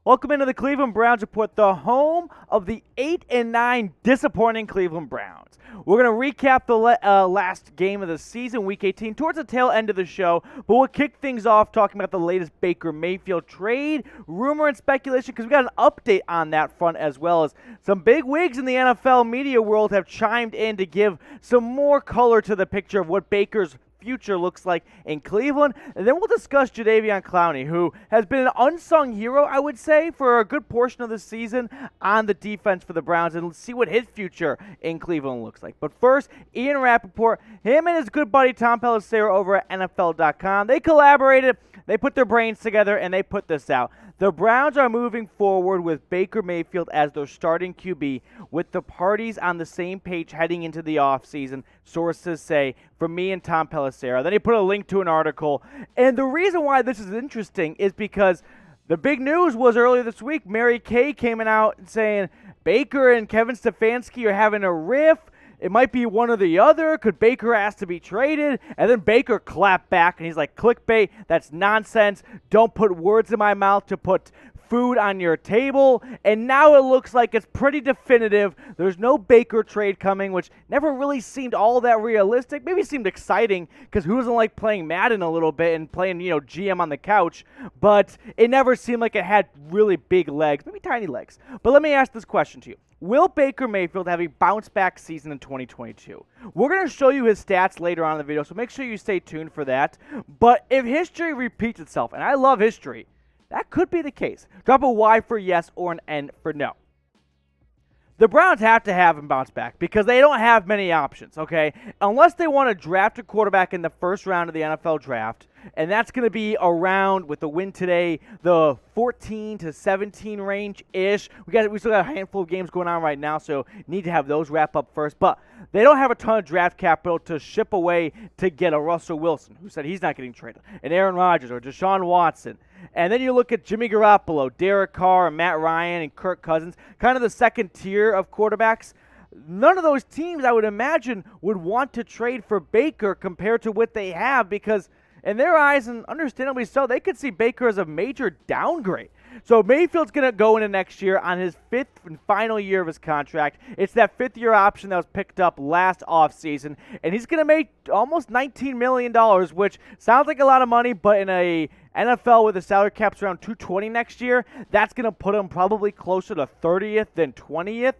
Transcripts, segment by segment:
Welcome into the Cleveland Browns Report, the home of the 8-9 disappointing Cleveland Browns. We're going to recap the last game of the season, Week 18, towards the tail end of the show, but we'll kick things off talking about the latest Baker Mayfield trade, rumor, and speculation, because we got an update on that front, as well as some big wigs in the NFL media world have chimed in to give some more color to the picture of what Baker's future looks like in Cleveland. And then we'll discuss Jadeveon Clowney, who has been an unsung hero, I would say, for a good portion of the season on the defense for the Browns, and see what his future in Cleveland looks like. But first, Ian Rappaport, him and his good buddy Tom Pelissero over at NFL.com, they collaborated, they put their brains together, and they put this out. The Browns are moving forward with Baker Mayfield as their starting QB, with the parties on the same page heading into the offseason, sources say, from me and Tom Pelissero. Then he put a link to an article. And the reason why this is interesting is because the big news was earlier this week, Mary Kay came out saying Baker and Kevin Stefanski are having a riff. It might be one or the other. Could Baker ask to be traded? And then Baker clapped back, and he's like, clickbait, that's nonsense. Don't put words in my mouth to put food on your table. And now it looks like it's pretty definitive. There's no Baker trade coming, which never really seemed all that realistic. Maybe it seemed exciting, because who doesn't like playing Madden a little bit and playing, GM on the couch? But it never seemed like it had really big legs, maybe tiny legs. But let me ask this question to you. Will Baker Mayfield have a bounce-back season in 2022? We're going to show you his stats later on in the video, so make sure you stay tuned for that. But if history repeats itself, and I love history, that could be the case. Drop a Y for yes or an N for no. The Browns have to have him bounce back because they don't have many options, okay? Unless they want to draft a quarterback in the first round of the NFL draft, and that's going to be around, with the win today, the 14 to 17 range-ish. We still got a handful of games going on right now, so need to have those wrap up first. But they don't have a ton of draft capital to ship away to get a Russell Wilson, who said he's not getting traded, and Aaron Rodgers or Deshaun Watson. And then you look at Jimmy Garoppolo, Derek Carr, Matt Ryan, and Kirk Cousins, kind of the second tier of quarterbacks. None of those teams, I would imagine, would want to trade for Baker compared to what they have, because in their eyes, and understandably so, they could see Baker as a major downgrade. So Mayfield's going to go into next year on his fifth and final year of his contract. It's that fifth-year option that was picked up last offseason, and he's going to make almost $19 million, which sounds like a lot of money, but in a NFL with a salary cap's around $220 next year, that's going to put him probably closer to 30th than 20th.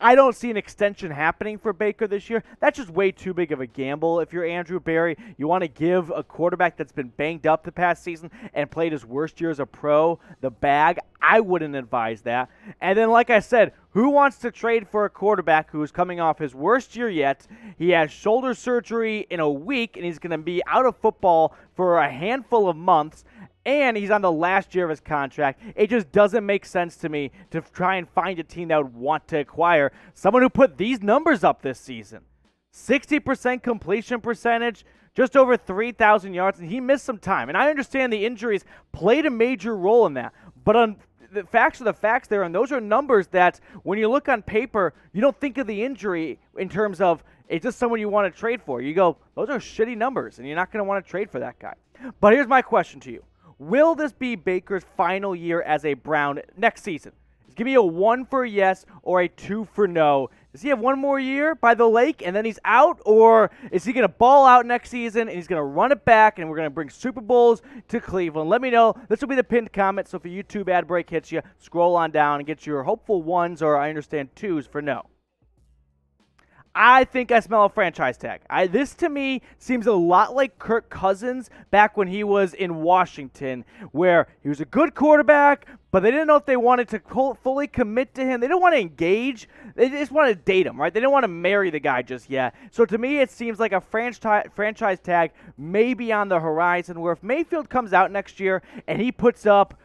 I don't see an extension happening for Baker this year. That's just way too big of a gamble. If you're Andrew Berry, you want to give a quarterback that's been banged up the past season and played his worst year as a pro the bag. I wouldn't advise that. And then, like I said, who wants to trade for a quarterback who's coming off his worst year yet? He has shoulder surgery in a week, and he's going to be out of football for a handful of months. And he's on the last year of his contract. It just doesn't make sense to me to try and find a team that would want to acquire someone who put these numbers up this season. 60% completion percentage, just over 3,000 yards, and he missed some time. And I understand the injuries played a major role in that. But the facts are the facts there, and those are numbers that when you look on paper, you don't think of the injury in terms of it's just someone you want to trade for. You go, those are shitty numbers, and you're not going to want to trade for that guy. But here's my question to you. Will this be Baker's final year as a Brown next season? Give me a 1 for yes or a 2 for no. Does he have one more year by the lake and then he's out? Or is he going to ball out next season and he's going to run it back and we're going to bring Super Bowls to Cleveland? Let me know. This will be the pinned comment. So if a YouTube ad break hits you, scroll on down and get your hopeful 1s or I understand 2s for no. I think I smell a franchise tag. This to me seems a lot like Kirk Cousins back when he was in Washington, where he was a good quarterback, but they didn't know if they wanted to fully commit to him. They didn't want to engage. They just wanted to date him, right? They didn't want to marry the guy just yet. So to me, it seems like a franchise tag may be on the horizon, where if Mayfield comes out next year and he puts up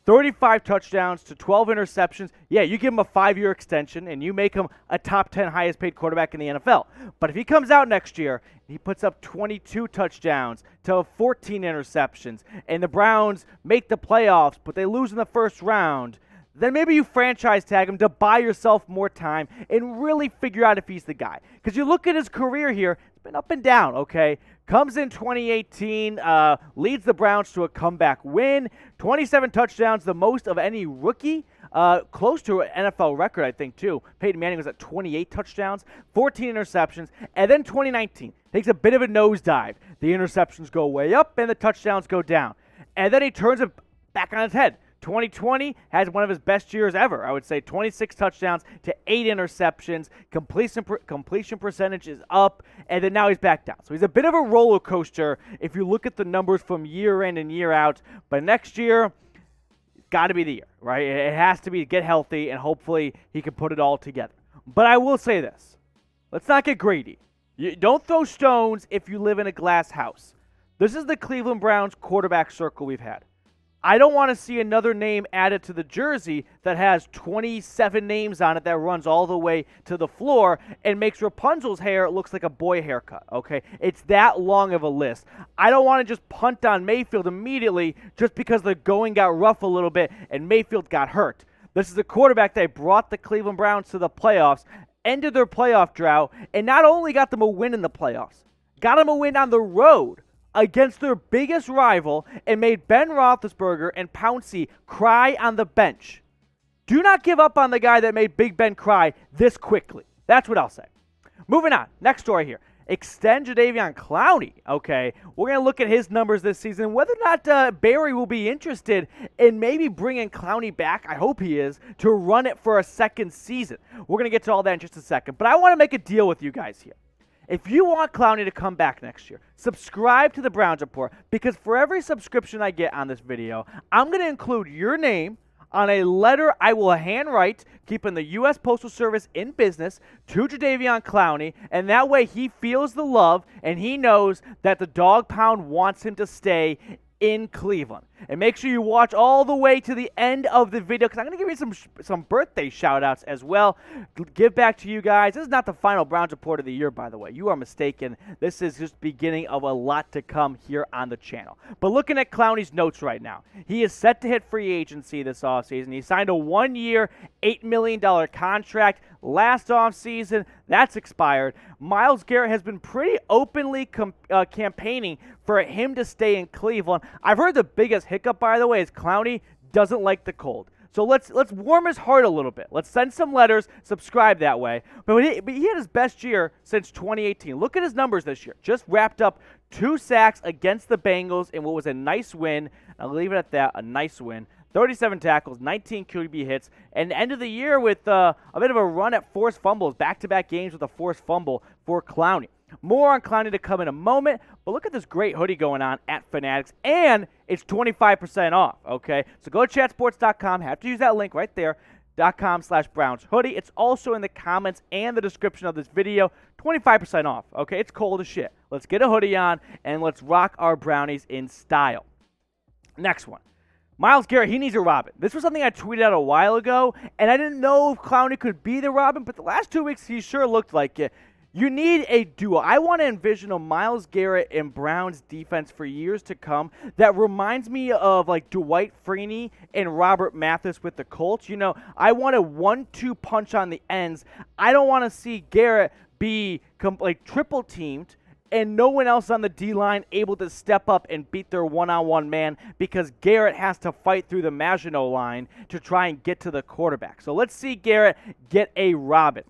35 touchdowns to 12 interceptions, yeah, you give him a 5-year extension and you make him a top 10 highest paid quarterback in the NFL. But if he comes out next year and he puts up 22 touchdowns to 14 interceptions and the Browns make the playoffs but they lose in the first round, then maybe you franchise tag him to buy yourself more time and really figure out if he's the guy. Because you look at his career here, it's been up and down, okay? Comes in 2018, leads the Browns to a comeback win. 27 touchdowns, the most of any rookie. Close to an NFL record, I think, too. Peyton Manning was at 28 touchdowns, 14 interceptions. And then 2019, takes a bit of a nosedive. The interceptions go way up and the touchdowns go down. And then he turns it back on its head. 2020 has one of his best years ever, I would say. 26 touchdowns to 8 interceptions. Completion percentage is up, and then now he's back down. So he's a bit of a roller coaster if you look at the numbers from year in and year out. But next year, it's got to be the year, right? It has to be get healthy, and hopefully he can put it all together. But I will say this. Let's not get greedy. You don't throw stones if you live in a glass house. This is the Cleveland Browns quarterback circle we've had. I don't want to see another name added to the jersey that has 27 names on it that runs all the way to the floor and makes Rapunzel's hair looks like a boy haircut, okay? It's that long of a list. I don't want to just punt on Mayfield immediately just because the going got rough a little bit and Mayfield got hurt. This is a quarterback that brought the Cleveland Browns to the playoffs, ended their playoff drought, and not only got them a win in the playoffs, got them a win on the road against their biggest rival and made Ben Roethlisberger and Pouncey cry on the bench. Do not give up on the guy that made Big Ben cry this quickly. That's what I'll say. Moving on. Next story here. Extend Jadeveon Clowney. Okay, we're going to look at his numbers this season, whether or not Barry will be interested in maybe bringing Clowney back, I hope he is, to run it for a second season. We're going to get to all that in just a second, but I want to make a deal with you guys here. If you want Clowney to come back next year, subscribe to the Browns Report, because for every subscription I get on this video, I'm going to include your name on a letter I will handwrite, keeping the U.S. Postal Service in business, to Jadeveon Clowney, and that way he feels the love and he knows that the dog pound wants him to stay in Cleveland. And make sure you watch all the way to the end of the video, because I'm going to give you some birthday shout-outs as well. Give back to you guys. This is not the final Browns Report of the year, by the way. You are mistaken. This is just beginning of a lot to come here on the channel. But looking at Clowney's notes right now, he is set to hit free agency this offseason. He signed a 1-year, $8 million contract last offseason. That's expired. Myles Garrett has been pretty openly campaigning for him to stay in Cleveland. I've heard the biggest hiccup, by the way, is Clowney doesn't like the cold. So let's warm his heart a little bit. Let's send some letters, subscribe that way. But he had his best year since 2018. Look at his numbers this year. Just wrapped up 2 sacks against the Bengals in what was a nice win. I'll leave it at that, a nice win. 37 tackles, 19 QB hits, and end of the year with a bit of a run at forced fumbles, back-to-back games with a forced fumble for Clowney. More on Clowney to come in a moment, but look at this great hoodie going on at Fanatics, and it's 25% off, okay? So go to chatsports.com, have to use that link right there, .com/Browns hoodie. It's also in the comments and the description of this video, 25% off, okay? It's cold as shit. Let's get a hoodie on, and let's rock our Brownies in style. Next one. Myles Garrett, he needs a Robin. This was something I tweeted out a while ago, and I didn't know if Clowney could be the Robin, but the last 2 weeks he sure looked like it. You need a duo. I want to envision a Myles Garrett and Browns defense for years to come that reminds me of like Dwight Freeney and Robert Mathis with the Colts. You know, I want a 1-2 punch on the ends. I don't want to see Garrett be like triple teamed and no one else on the D-line able to step up and beat their one-on-one man because Garrett has to fight through the Maginot line to try and get to the quarterback. So let's see Garrett get a Robin.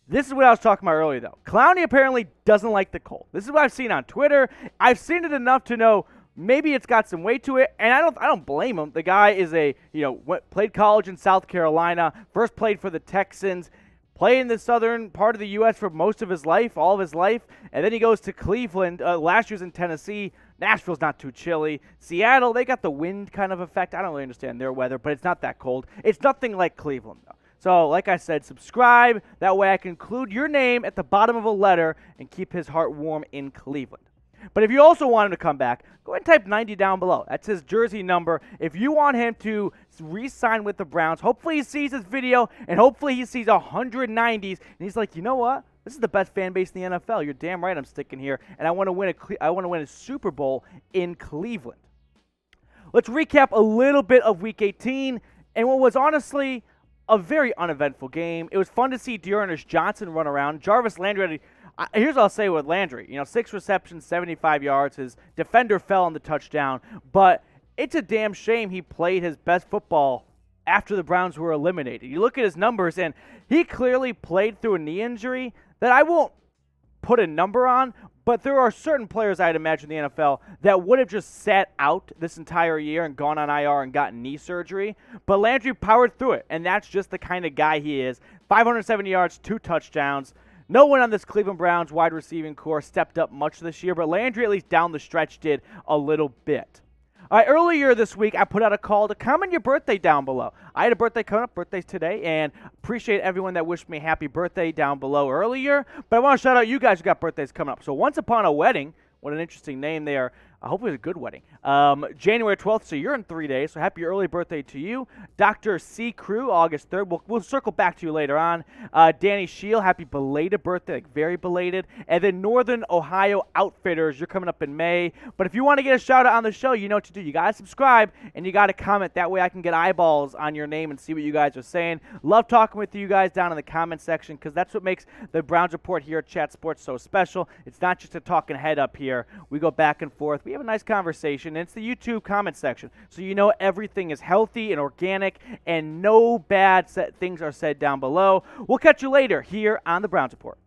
This is what I was talking about earlier, though. Clowney apparently doesn't like the cold. This is what I've seen on Twitter. I've seen it enough to know maybe it's got some weight to it, and I don't blame him. The guy is played college in South Carolina, first played for the Texans, played in the southern part of the U.S. for most of his life, all of his life, and then he goes to Cleveland. Last year's in Tennessee. Nashville's not too chilly. Seattle, they got the wind kind of effect. I don't really understand their weather, but it's not that cold. It's nothing like Cleveland, though. So, like I said, subscribe. That way I can include your name at the bottom of a letter and keep his heart warm in Cleveland. But if you also want him to come back, go ahead and type 90 down below. That's his jersey number. If you want him to re-sign with the Browns, hopefully he sees this video, and hopefully he sees 190s, and he's like, you know what? This is the best fan base in the NFL. You're damn right I'm sticking here, and I want to win a Super Bowl in Cleveland. Let's recap a little bit of Week 18, and what was honestly a very uneventful game. It was fun to see Dearness Johnson run around. Jarvis Landry had Here's what I'll say with Landry. 6 receptions, 75 yards. His defender fell on the touchdown, but it's a damn shame he played his best football after the Browns were eliminated. You look at his numbers, and he clearly played through a knee injury that I won't put a number on, but there are certain players I'd imagine in the NFL that would have just sat out this entire year and gone on IR and gotten knee surgery. But Landry powered through it, and that's just the kind of guy he is. 570 yards, 2 touchdowns. No one on this Cleveland Browns wide receiving core stepped up much this year, but Landry, at least down the stretch, did a little bit. All right, earlier this week, I put out a call to comment your birthday down below. I had a birthday coming up, birthday's today, and appreciate everyone that wished me happy birthday down below earlier. But I want to shout out you guys who got birthdays coming up. So Once Upon a Wedding, what an interesting name there. I hope it was a good wedding. January 12th, so you're in 3 days, so happy early birthday to you. Dr. C. Crew, August 3rd. We'll circle back to you later on. Danny Shield, happy belated birthday, like very belated. And then Northern Ohio Outfitters, you're coming up in May. But if you want to get a shout out on the show, you know what to do. You got to subscribe and you got to comment. That way I can get eyeballs on your name and see what you guys are saying. Love talking with you guys down in the comment section because that's what makes the Browns Report here at Chat Sports so special. It's not just a talking head up here. We go back and forth. We have a nice conversation. And it's the YouTube comment section. So you know everything is healthy and organic and no bad things are said down below. We'll catch you later here on the Browns Report.